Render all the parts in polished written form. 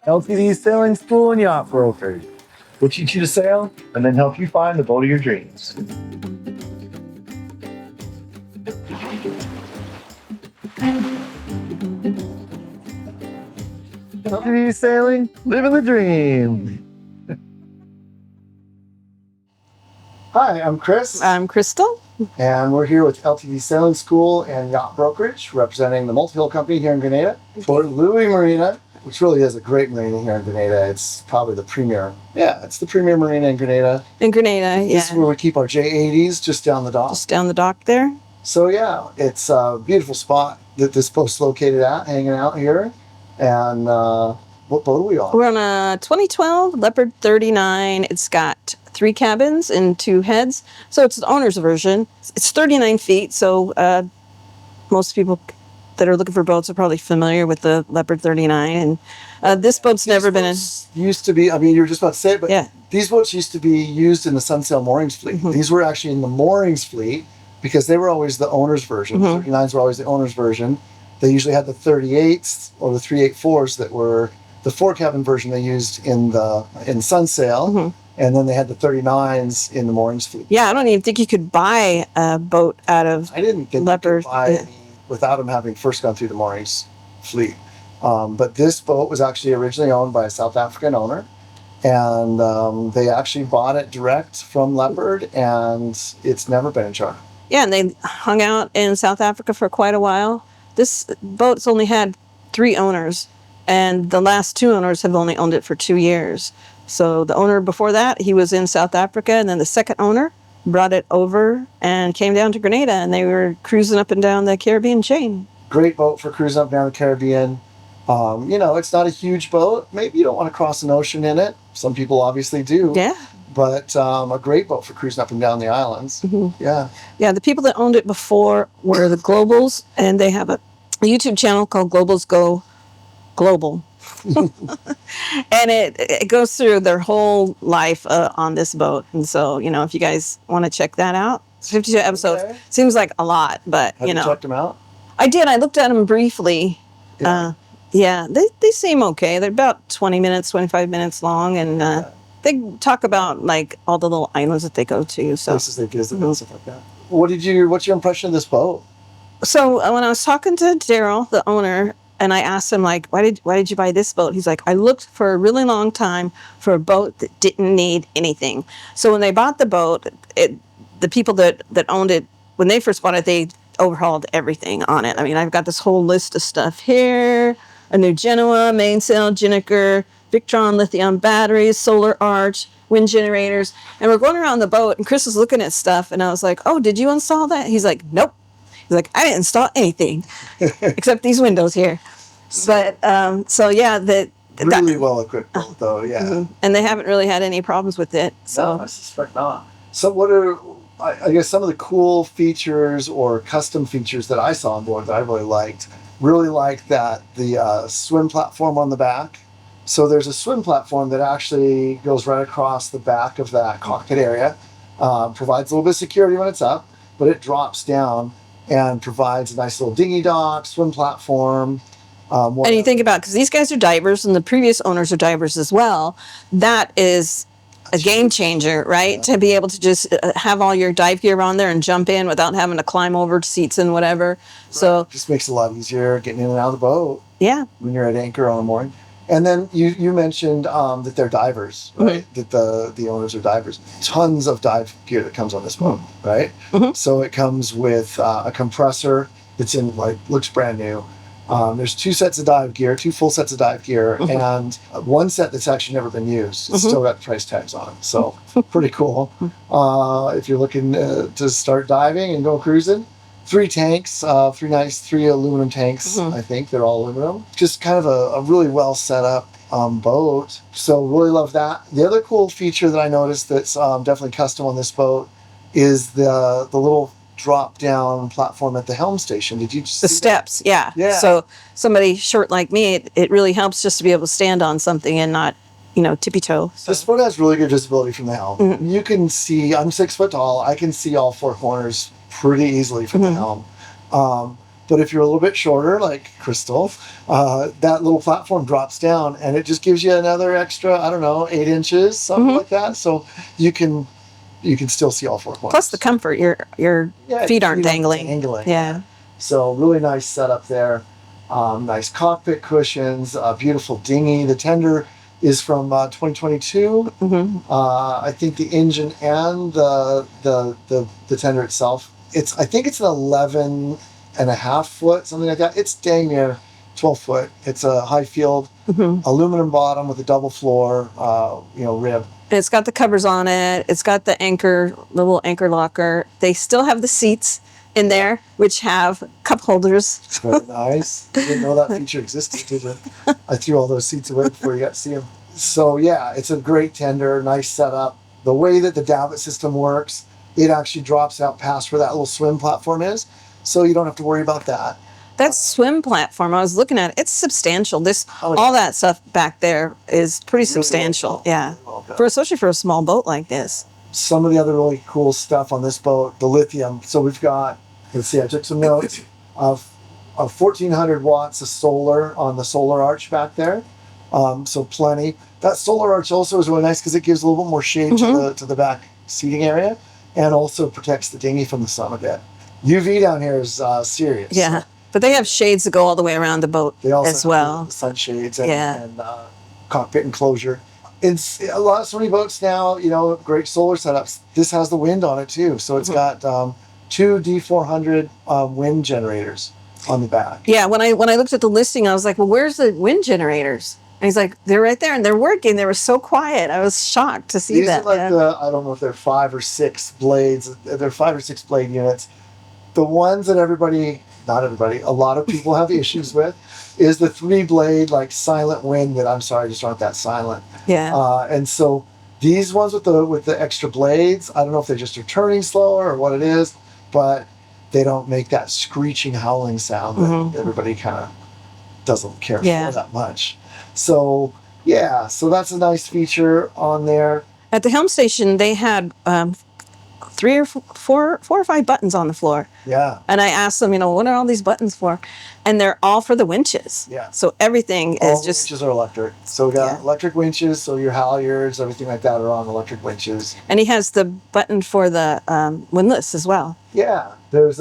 LTD Sailing School and Yacht Brokers. We'll teach you to sail and then help you find the boat of your dreams. LTD Sailing, living the dream. Hi, I'm Chris. I'm Crystal. And we're here with LTD Sailing School and Yacht Brokerage, representing the multi-hull company here in Grenada, Port Louis Marina, which really is a great marina here in Grenada. It's probably the premier. Yeah, it's the premier marina in Grenada. In Grenada, yeah. This is where we keep our J80s, just down the dock. Just down the dock there. So yeah, it's a beautiful spot that this boat's located at, hanging out here. And what boat are we on? We're on a 2012 Leopard 39. It's got 3 cabins and 2 heads. So it's the owner's version. It's 39 feet. So most people that are looking for boats are probably familiar with the Leopard 39. And this boat's never been in. Used to be, I mean, you were just about to say it, but yeah. These boats used to be used in the Sunsail moorings fleet. Mm-hmm. These were actually in the moorings fleet because they were always the owner's version. Mm-hmm. 39s were always the owner's version. They usually had the 38s or the 384s that were the 4-cabin version they used in Sunsail. Mm-hmm. And then they had the 39s in the moorings fleet. Yeah, I don't even think you could buy a boat out of I didn't think Leopard. You could buy any without them having first gone through the moorings fleet. But this boat was actually originally owned by a South African owner. And they actually bought it direct from Leopard, and it's never been in charter. Yeah, and they hung out in South Africa for quite a while. This boat's only had 3 owners, and the last 2 owners have only owned it for 2 years. So the owner before that, he was in South Africa, and then the second owner brought it over and came down to Grenada, and they were cruising up and down the Caribbean chain. Great boat for cruising up and down the Caribbean. It's not a huge boat. Maybe you don't want to cross an ocean in it. Some people obviously do. Yeah. But a great boat for cruising up and down the islands. Mm-hmm. Yeah. Yeah, the people that owned it before were the Globals, and they have a YouTube channel called Globals Go Global. And it goes through their whole life on this boat. And so, if you guys want to check that out, it's 52 episodes. Okay. Seems like a lot, but, Have you checked them out? I did. I looked at them briefly. Yeah. They seem okay. They're about 20 minutes, 25 minutes long. And they talk about, like, all the little islands that they go to. So. Places they visit and stuff like that. What's your impression of this boat? So when I was talking to Daryl, the owner, and I asked him, like, why did you buy this boat? He's like, I looked for a really long time for a boat that didn't need anything. So when they bought the boat, the people that owned it, when they first bought it, they overhauled everything on it. I mean, I've got this whole list of stuff here: a new Genoa, mainsail, Jiniker, Victron lithium batteries, solar arch, wind generators. And we're going around the boat, and Chris was looking at stuff, and I was like, oh, did you install that? He's like, nope. He's like, I didn't install anything except these windows here. But really well equipped boat, though. Yeah. Mm-hmm. And they haven't really had any problems with it. So no, I suspect not. So what are, I guess, some of the cool features or custom features that I saw on board that I really liked? Really liked that the swim platform on the back. So there's a swim platform that actually goes right across the back of that cockpit area. Provides a little bit of security when it's up, but it drops down and provides a nice little dinghy dock, swim platform. And you think about, because these guys are divers and the previous owners are divers as well, that is a game changer, right? Yeah. To be able to just have all your dive gear on there and jump in without having to climb over seats and whatever. Right. So just makes it a lot easier getting in and out of the boat. Yeah. When you're at anchor on the mooring. And then you mentioned that they're divers, right? Mm-hmm. That the owners are divers. Tons of dive gear that comes on this boat, right? Mm-hmm. So it comes with a compressor that's looks brand new. There's 2 sets of dive gear, 2 full sets of dive gear, mm-hmm. and 1 set that's actually never been used. It's mm-hmm. still got price tags on it, so pretty cool. If you're looking to start diving and go cruising. 3 tanks, 3 aluminum tanks, mm-hmm. I think. They're all aluminum. Just kind of a really well set up boat. So really love that. The other cool feature that I noticed that's definitely custom on this boat is the little drop down platform at the helm station. Did you see the steps? Yeah. So somebody short like me, it really helps just to be able to stand on something and not, tippy toe. So. This boat has really good visibility from the helm. Mm-hmm. You can see, I'm 6 foot tall, I can see all 4 corners pretty easily from mm-hmm. the helm. But if you're a little bit shorter, like Crystal, that little platform drops down and it just gives you another extra, I don't know, 8 inches, something like that. So you can still see all 4 corners. Plus the comfort, your feet aren't dangling. Yeah. So really nice setup there. Nice cockpit cushions, beautiful dinghy. The tender is from 2022. I think the engine and the tender itself, I think it's an 11.5 foot, something like that. It's dang near 12 foot. It's a Highfield aluminum bottom with a double floor, rib. It's got the covers on it. It's got the little anchor locker. They still have the seats in there, which have cup holders. It's very nice. I didn't know that feature existed, did you? I threw all those seats away before you got to see them. So yeah, it's a great tender, nice setup. The way that the davit system works, it actually drops out past where that little swim platform is, so you don't have to worry about that. That swim platform, I was looking at it, it's substantial. All that stuff back there is pretty substantial. Yeah. Especially for a small boat like this. Some of the other really cool stuff on this boat, the lithium. So we've got, let's see, I took some notes of 1,400 watts of solar on the solar arch back there. So plenty. That solar arch also is really nice because it gives a little bit more shade to the back seating area and also protects the dinghy from the sun a bit. UV down here is serious. Yeah. But they have shades that go all the way around the boat as well. The sunshades and cockpit enclosure. It's so many boats now, great solar setups. This has the wind on it too. So it's got 2 D400 wind generators on the back. Yeah, when I looked at the listing, I was like, well, where's the wind generators? And he's like, they're right there and they're working. They were so quiet. I was shocked to see that. These are like I don't know if they're 5 or 6 blades. They're 5 or 6 blade units. The ones that a lot of people have issues with is the 3 blade, like silent wind that just aren't that silent. Yeah. And so these ones with the extra blades, I don't know if they just are turning slower or what it is, but they don't make that screeching, howling sound that everybody kind of doesn't care for that much. So yeah, so that's a nice feature on there. At the Helm station, they had 3 or 4 or 5 buttons on the floor. Yeah. And I asked them, what are all these buttons for? And they're all for the winches. Yeah. So everything all is just... winches are electric. So we got electric winches, so your halyards, everything like that are on electric winches. And he has the button for the windlass as well. Yeah. There's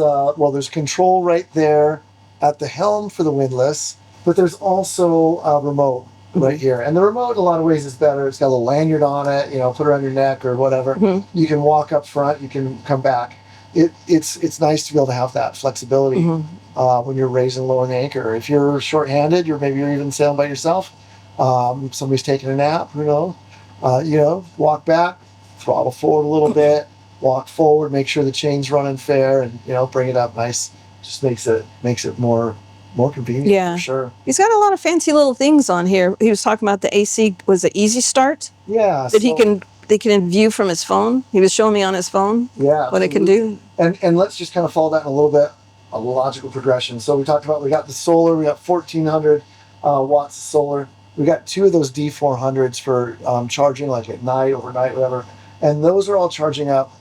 control right there at the helm for the windlass, but there's also a remote right here. And the remote in a lot of ways is better. It's got a little lanyard on it, put it around your neck or whatever. You can walk up front, you can come back. It's nice to be able to have that flexibility when you're raising and lowering the anchor. If you're short-handed, maybe you're even sailing by yourself, somebody's taking a nap, who knows, walk back, throttle forward a little bit, walk forward, make sure the chain's running fair, and bring it up nice. Just makes it more convenient, for sure. He's got a lot of fancy little things on here. He was talking about the AC, was it Easy Start? Yeah. That they can view from his phone. He was showing me on his phone what it can do. And let's just kind of follow that in a little bit, a logical progression. So we got the solar, we got 1,400 watts of solar. We got 2 of those D400s for charging like at night, overnight, whatever. And those are all charging up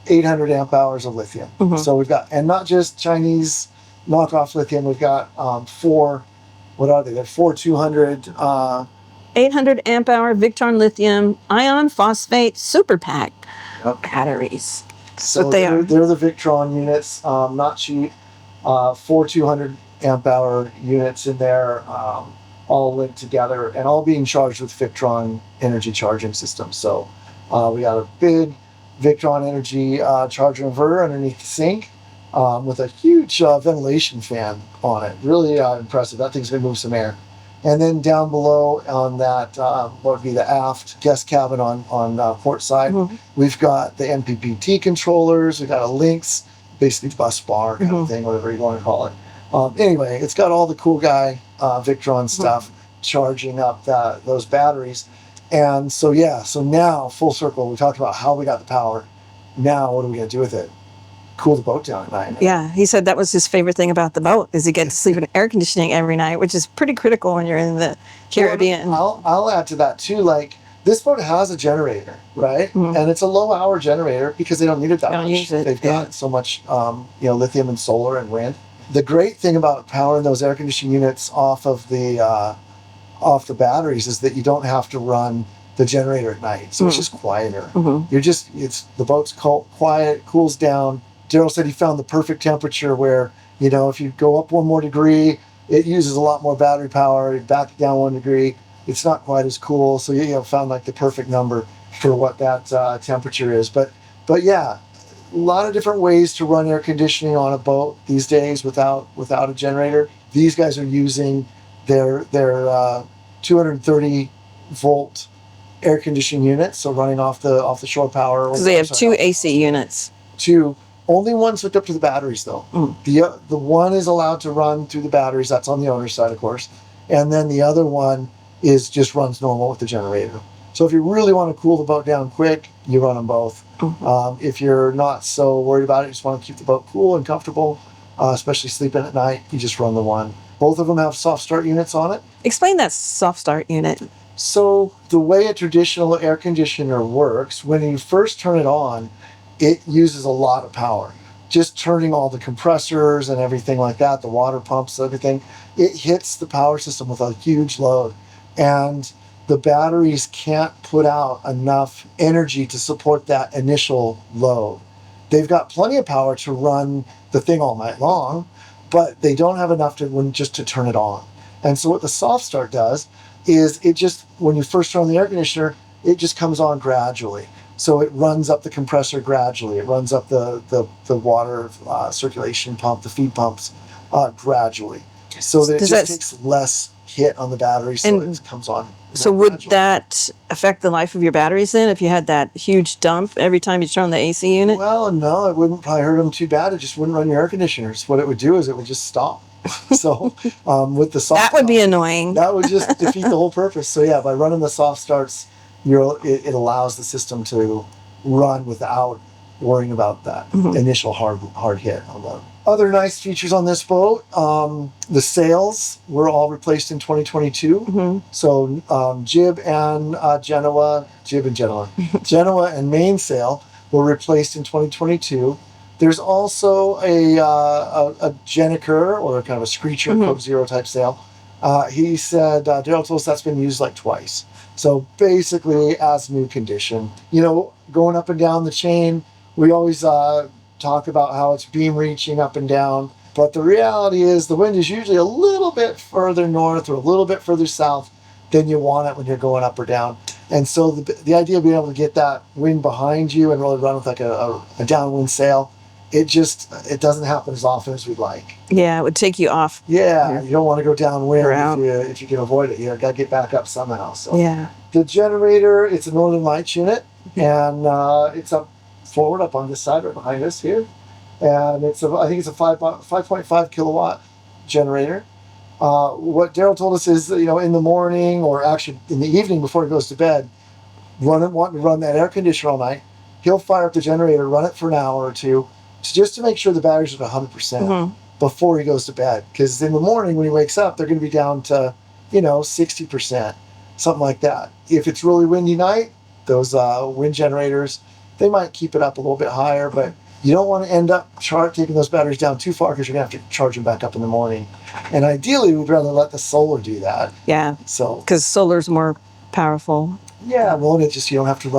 800 amp hours of lithium. So we've got, and not just Chinese knockoff lithium, we've got 4, what are they? They're 4 200 800 amp hour Victron lithium ion phosphate super pack batteries. So they're the Victron units, not cheap. 4 200 amp hour units in there, all linked together and all being charged with Victron energy charging system. So we got a big Victron energy charger inverter underneath the sink. With a huge ventilation fan on it. Really impressive. That thing's going to move some air. And then down below on that, what would be the aft guest cabin on port side, we've got the MPPT controllers. We've got a Lynx, basically bus bar kind of thing, whatever you want to call it. Anyway, it's got all the cool guy Victron stuff charging up those batteries. And so now, full circle, we talked about how we got the power. Now, what are we going to do with it? Cool the boat down at night. Yeah, he said that was his favorite thing about the boat is he gets to sleep in air conditioning every night, which is pretty critical when you're in the Caribbean. Well, I'll add to that too. Like this boat has a generator, right? And it's a low hour generator because they don't need it that much. Use it. They've got so much, lithium and solar and wind. The great thing about powering those air conditioning units off the batteries is that you don't have to run the generator at night, so it's just quieter. The boat's quiet, cools down. Daryl said he found the perfect temperature where, if you go up 1 more degree, it uses a lot more battery power. You back it down 1 degree, it's not quite as cool. So you found like the perfect number for what that temperature is. But yeah, a lot of different ways to run air conditioning on a boat these days without a generator. These guys are using their 230 volt air conditioning units, so running off the shore power. Because they have 2 AC units. Only one's hooked up to the batteries though. The one is allowed to run through the batteries. That's on the owner's side, of course, and then the other one just runs normal with the generator. So if you really want to cool the boat down quick, you run them both. If you're not so worried about it, you just want to keep the boat cool and comfortable, especially sleeping at night, you just run the one. Both of them have soft start units on it. Explain that soft start unit. So the way a traditional air conditioner works, when you first turn it on, it uses a lot of power. Just turning all the compressors and everything like that, the water pumps, everything, it hits the power system with a huge load. And the batteries can't put out enough energy to support that initial load. They've got plenty of power to run the thing all night long, but they don't have enough just to turn it on. And so what the soft start does is when you first turn on the air conditioner, it just comes on gradually. So it runs up the compressor gradually. It runs up the water circulation pump, the feed pumps gradually. So that takes less hit on the battery, so it comes on. So would that affect the life of your batteries then, if you had that huge dump every time you turn on the AC unit? Well, no, it wouldn't probably hurt them too bad. It just wouldn't run your air conditioners. What it would do is it would just stop. So with the soft that would be annoying. That would just defeat the whole purpose. So yeah, by running the soft starts, it allows the system to run without worrying about that initial hard hit on the. Other nice features on this boat, the sails were all replaced in 2022. So jib and Genoa and mainsail were replaced in 2022. There's also a Gennaker, or kind of a Screecher Coke Zero type sail. He said, Daryl told us that's been used like twice. So basically as new condition. Going up and down the chain, we always talk about how it's beam reaching up and down, but the reality is the wind is usually a little bit further north or a little bit further south than you want it when you're going up or down. And so the idea of being able to get that wind behind you and really run with like a downwind sail, it doesn't happen as often as we'd like. Yeah, it would take you off. Yeah, you don't want to go downwind if you can avoid it. You got to get back up somehow. So yeah, the generator, it's a Northern Lights unit, and it's up forward up on this side right behind us here, and I think it's a 5.5 kilowatt generator. What Daryl told us is, in the morning, or actually in the evening before he goes to bed, wanting to run that air conditioner all night, he'll fire up the generator, run it for an hour or two, just to make sure the batteries are at 100% before he goes to bed. Because in the morning when he wakes up, they're going to be down to 60%, something like that. If it's really windy night, those wind generators, they might keep it up a little bit higher, but you don't want to end up taking those batteries down too far, because you're going to have to charge them back up in the morning. And ideally, we'd rather let the solar do that. Yeah. So because solar's more powerful. Yeah, well, you don't have to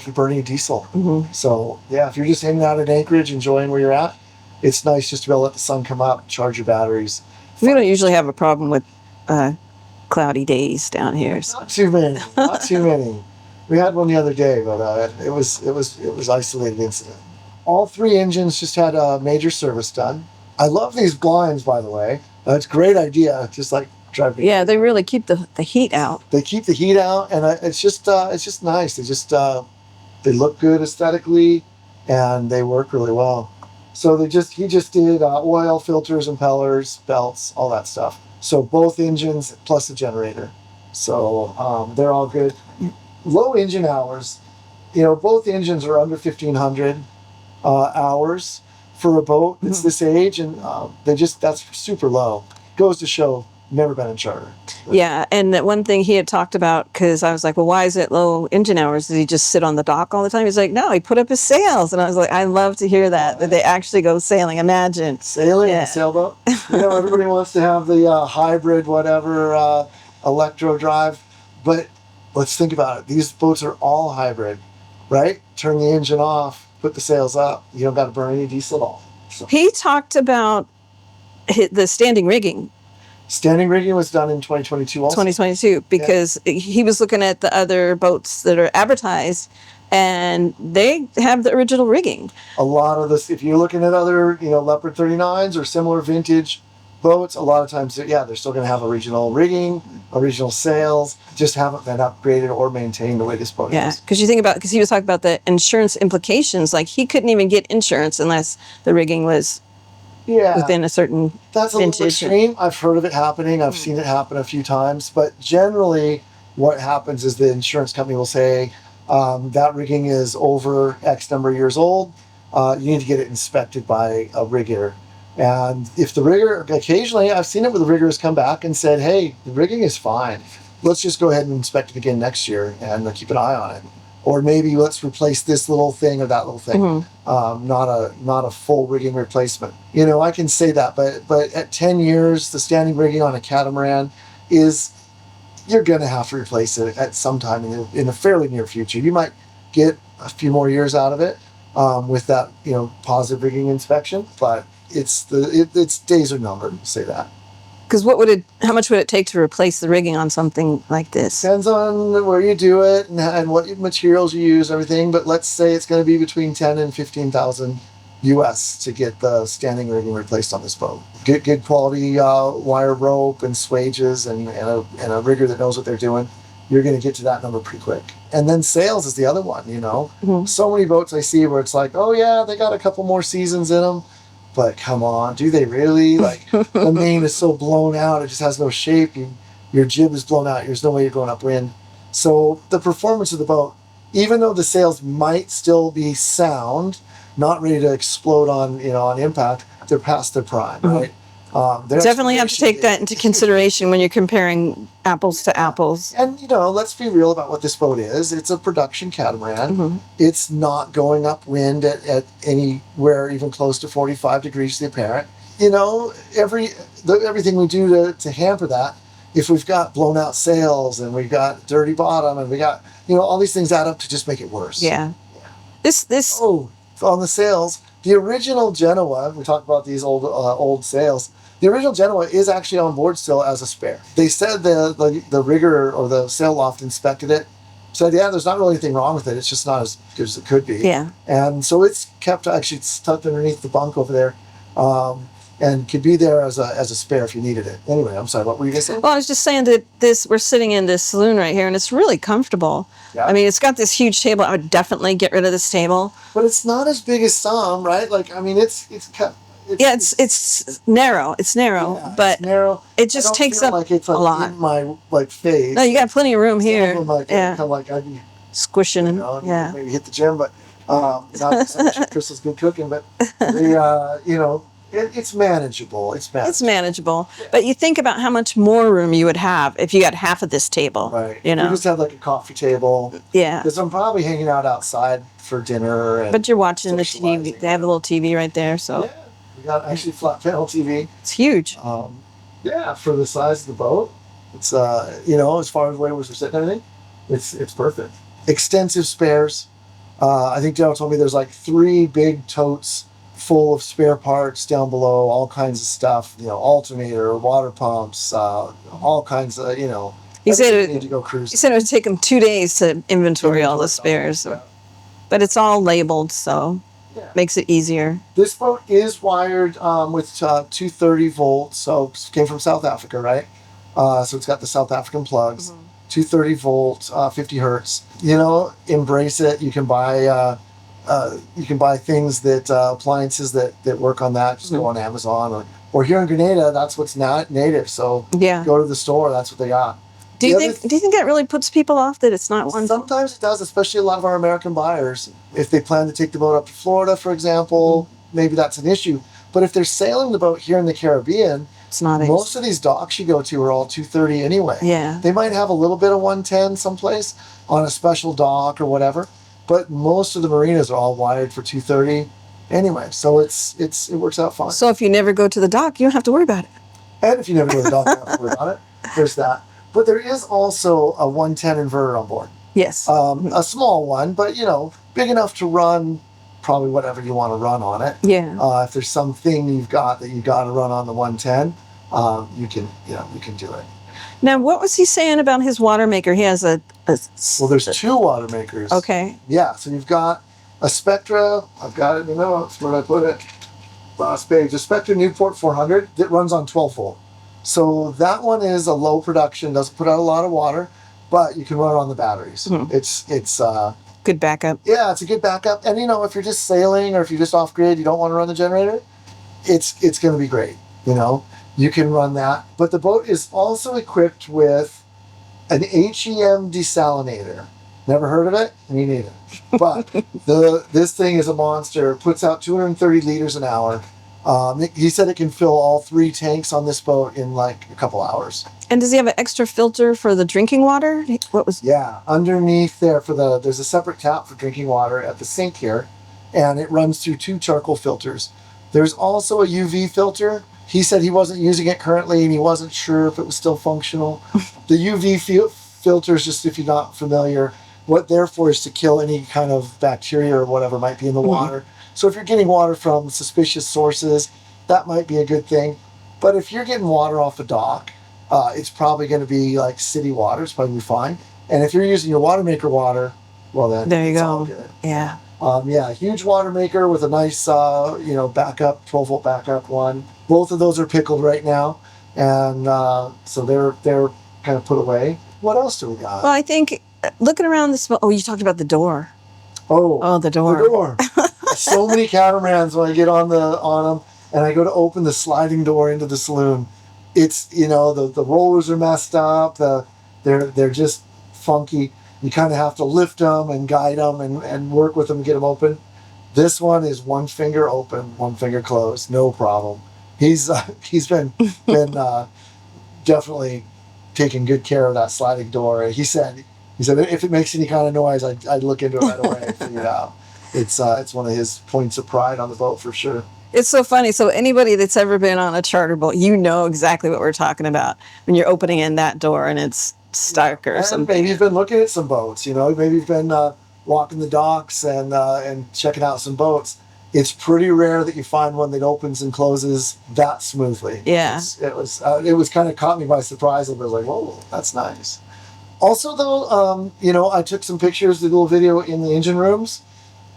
be burning diesel. So yeah, if you're just hanging out at Anchorage, enjoying where you're at, it's nice just to be able to let the sun come up, charge your batteries. We don't usually have a problem with cloudy days down here. So. Not too many. Not too many. We had one the other day, but it was isolated incident. All 3 engines just had a major service done. I love these blinds, by the way. It's a great idea. Just like driving. Yeah, they really keep the heat out. They keep the heat out, and it's just nice. They look good aesthetically, and they work really well. So he just did oil, filters, impellers, belts, all that stuff. So both engines plus the generator. So they're all good. Low engine hours, both engines are under 1,500 hours for a boat that's this age, and that's super low. Goes to show Never been in charter. Yeah, and that one thing he had talked about, because I was like, well, why is it low engine hours? Does he just sit on the dock all the time? He's like, no, he put up his sails. And I was like, I love to hear that they actually go sailing. Imagine. Sailing, Yeah. a sailboat. Everybody wants to have the hybrid, whatever, electro drive. But let's think about it. These boats are all hybrid, right? Turn the engine off, put the sails up. You don't got to burn any diesel at all. So. He talked about the standing rigging. Standing rigging was done in 2022 also. 2022, because he was looking at the other boats that are advertised, and they have the original rigging. A lot of this, if you're looking at other, Leopard 39s or similar vintage boats, a lot of times, they're still going to have original rigging, original sails, just haven't been upgraded or maintained the way this boat is. Yeah, because you think about, because he was talking about the insurance implications, like he couldn't even get insurance unless the rigging was within a certain That's a little extreme. I've heard of it happening. I've seen it happen a few times. But generally, what happens is the insurance company will say, that rigging is over X number of years old. You need to get it inspected by a rigger. And if the rigger, occasionally I've seen it where the rigger has come back and said, hey, the rigging is fine. Let's just go ahead and inspect it again next year and keep an eye on it. Or maybe let's replace this little thing or that little thing. Not a full rigging replacement. I can say that, but at 10 years, the standing rigging on a catamaran you're going to have to replace it at some time in the fairly near future. You might get a few more years out of it with that, positive rigging inspection, but its days are numbered, say that. Because how much would it take to replace the rigging on something like this? Depends on where you do it and what materials you use, everything. But let's say it's going to be between 10 and 15,000 US to get the standing rigging replaced on this boat. Good quality wire rope and swages and a rigger that knows what they're doing. You're going to get to that number pretty quick. And then sails is the other one. So many boats I see where it's like, oh yeah, they got a couple more seasons in them. But come on, do they really? Like, the main is so blown out, it just has no shape. Your jib is blown out, there's no way you're going upwind. So the performance of the boat, even though the sails might still be sound, not ready to explode on impact, they're past their prime, right? Definitely have to take that into consideration when you're comparing apples to apples. And, let's be real about what this boat is. It's a production catamaran. It's not going upwind at anywhere even close to 45 degrees to the apparent. Everything we do to hamper that, if we've got blown out sails and we've got dirty bottom and we got, all these things add up to just make it worse. Yeah. This. Oh, on the sails, the original Genoa, we talked about these old sails, the original Genoa is actually on board still as a spare. They said the rigger or the sail loft inspected it, said, there's not really anything wrong with it. It's just not as good as it could be. Yeah. And so it's tucked underneath the bunk over there, and could be there as a spare if you needed it. Anyway, I'm sorry, what were you going to say? Well, I was just saying that we're sitting in this saloon right here, and it's really comfortable. Yeah. I mean, it's got this huge table. I would definitely get rid of this table. But it's not as big as some, right? Like, I mean, it's narrow. It's narrow, but it's narrow. It just takes up like it's a lot. In my face. No, you got plenty of room here. Kind of like I'd be squishing and maybe hit the gym, but not so much. Crystal's good cooking, but it's manageable. It's manageable. Yeah. But you think about how much more room you would have if you got half of this table. Right. You just have like a coffee table. Yeah. Because I'm probably hanging out outside for dinner. But you're watching the TV. They have a little TV right there, so. Yeah. We got actually flat panel TV. It's huge. For the size of the boat, it's as far as where we're sitting and everything, it's perfect. Extensive spares. I think Daryl told me there's like 3 big totes full of spare parts down below, all kinds of stuff. Alternator, water pumps, all kinds of He said need to go cruising. He said it would take him 2 days to inventory all the spares, but it's all labeled, so. Yeah. Makes it easier. This boat is wired with 230 volts, so it came from South Africa, right? So it's got the South African plugs, 230 volts, 50 hertz. Embrace it. You can buy things appliances that work on that. Just go on Amazon or here in Grenada, that's what's not native. So go to the store. That's what they got. Do you think that really puts people off that it's not one? Sometimes it does, especially a lot of our American buyers. If they plan to take the boat up to Florida, for example, maybe that's an issue. But if they're sailing the boat here in the Caribbean, It's not a... Most of these docks you go to are all 230 anyway. Yeah. They might have a little bit of 110 someplace on a special dock or whatever, but most of the marinas are all wired for 230 anyway. So it works out fine. So if you never go to the dock, you don't have to worry about it. And if you never go to the dock, you don't have to worry about it. There's that. But there is also a 110 inverter on board. Yes. A small one, but big enough to run probably whatever you want to run on it. Yeah. If there's something you've got to run on the 110, you can do it. Now, what was he saying about his water maker? He has Well, there's two water makers. Okay. Yeah, so you've got a Spectra. I've got it in the notes. Where did I put it? Last page. A Spectra Newport 400 that runs on 12 volt. So that one is a low production, doesn't put out a lot of water, but you can run it on the batteries. Mm-hmm. It's good backup. Yeah, it's a good backup. And if you're just sailing or if you're just off grid, you don't want to run the generator, it's going to be great. You can run that. But the boat is also equipped with an HEM desalinator. Never heard of it? Me neither. But this thing is a monster. Puts out 230 liters an hour. He said it can fill all 3 tanks on this boat in like a couple hours. And does he have an extra filter for the drinking water? Yeah, underneath there there's a separate tap for drinking water at the sink here, and it runs through 2 charcoal filters. There's also a UV filter. He said he wasn't using it currently, and he wasn't sure if it was still functional. The UV filter is, just if you're not familiar, what they're for is to kill any kind of bacteria or whatever might be in the water. So if you're getting water from suspicious sources, that might be a good thing. But if you're getting water off a dock, it's probably going to be like city water. It's probably fine. And if you're using your water maker water, well then there you go. All good. Yeah. Huge water maker with a nice backup 12-volt backup one. Both of those are pickled right now, and so they're kind of put away. What else do we got? Well, I think looking around this. Oh, you talked about the door. Oh, the door. The door. So many catamarans when I get on them and I go to open the sliding door into the saloon. It's the rollers are messed up. They're just funky. You kind of have to lift them and guide them and work with them and get them open. This one is one finger open, one finger closed, no problem. He's been definitely taking good care of that sliding door. He said if it makes any kind of noise, I'd look into it right away and figure it out. It's one of his points of pride on the boat for sure. It's so funny. So anybody that's ever been on a charter boat, exactly what we're talking about when you're opening in that door and it's stuck or something. Maybe you've been looking at some boats. Maybe you've been walking the docks and checking out some boats. It's pretty rare that you find one that opens and closes that smoothly. Yeah. It was kind of caught me by surprise. I was like, whoa, that's nice. Also, though, I took some pictures, did a little video in the engine rooms.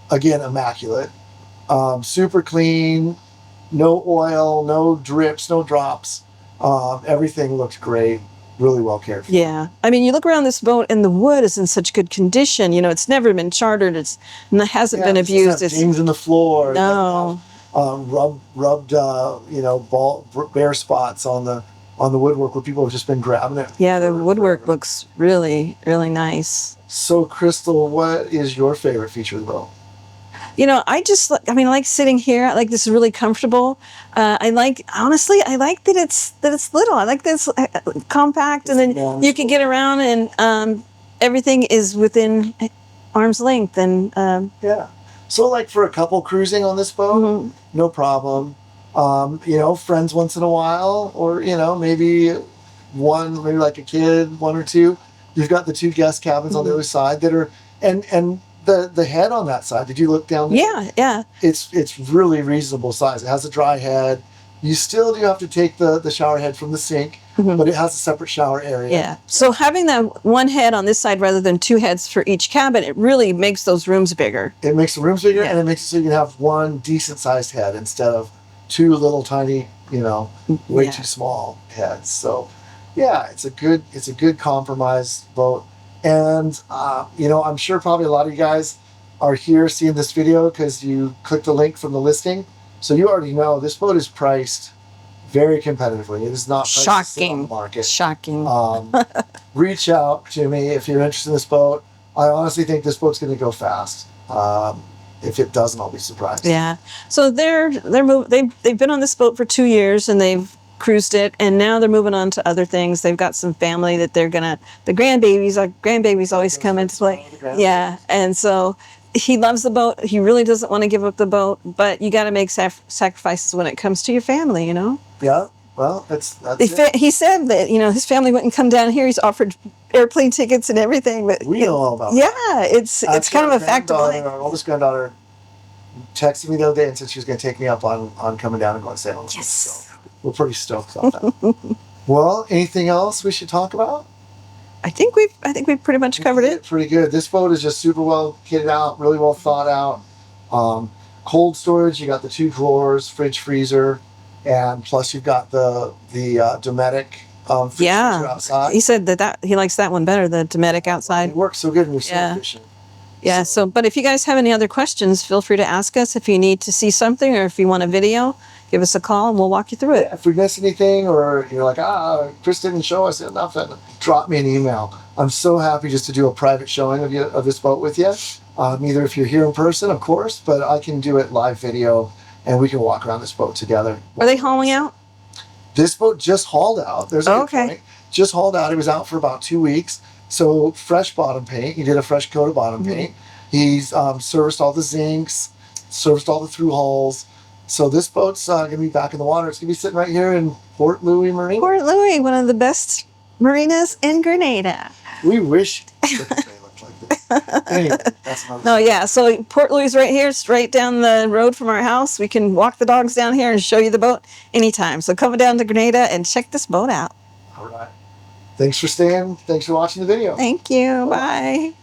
Again, immaculate. Super clean, no oil, no drips, no drops. Everything looked great. Really well cared for. Yeah. I mean, you look around this boat and the wood is in such good condition. It's never been chartered. It hasn't been abused. It's dings in the floor. No. Rubbed bare spots on the woodwork where people have just been grabbing it. Yeah, the woodwork looks really, really nice. So, Crystal, what is your favorite feature of the boat? I like sitting here. I like this is really comfortable. I like that it's little. I like this compact, and then you can get around, and everything is within arm's length. And yeah, so like for a couple cruising on this boat, no problem. Friends once in a while, or maybe like a kid, 1 or 2. You've got the 2 guest cabins on the other side that are and. The head on that side, did you look down there? Yeah. It's really reasonable size. It has a dry head. You still do have to take the shower head from the sink, but it has a separate shower area. Yeah. So having that one head on this side rather than 2 heads for each cabin, it really makes those rooms bigger. It makes the rooms bigger, and it makes it so you can have one decent sized head instead of 2 little tiny, way too small heads. So yeah, it's a good compromise boat. And, I'm sure probably a lot of you guys are here seeing this video because you clicked the link from the listing. So you already know this boat is priced very competitively. It is not priced to sit on the market. Shocking. Reach out to me if you're interested in this boat. I honestly think this boat's going to go fast. If it doesn't, I'll be surprised. Yeah. So they've been on this boat for 2 years, and they've cruised it, and now they're moving on to other things. They've got some family that they're gonna. The grandbabies always come into play. Yeah, and so he loves the boat. He really doesn't want to give up the boat, but you got to make sacrifices when it comes to your family. You know. Yeah. Well, that's it. He said that his family wouldn't come down here. He's offered airplane tickets and everything, but We know all about that. yeah, it's kind of a fact of life. Our oldest granddaughter texted me the other day and said she was going to take me up on coming down and going sailing. Yes. So we're pretty stoked about that. Well, anything else we should talk about? I think we've pretty much covered it. Pretty good. This boat is just super well kitted out, really well thought out. Cold storage, you got the 2 drawers, fridge, freezer, and plus you've got the Dometic fixtures outside. He said that he likes that one better, the Dometic outside. It works so good and you're so Yeah. efficient. Yeah. So, but if you guys have any other questions, feel free to ask us. If you need to see something or if you want a video, give us a call and we'll walk you through it. If we miss anything or you're like, Chris didn't show us nothing, drop me an email. I'm so happy just to do a private showing of this boat with you. Either if you're here in person, of course, but I can do it live video and we can walk around this boat together. Are they hauling out? This boat just hauled out. There's a good point. Just hauled out. It was out for about 2 weeks. So fresh bottom paint. He did a fresh coat of bottom paint. He's serviced all the zincs, serviced all the through hulls. So this boat's going to be back in the water. It's going to be sitting right here in Port Louis Marina. Port Louis, one of the best marinas in Grenada. We wish they looked like this. Anyway, that's another No, yeah. So Port Louis is right here, straight down the road from our house. We can walk the dogs down here and show you the boat anytime. So come down to Grenada and check this boat out. All right. Thanks for staying. Thanks for watching the video. Thank you. Bye.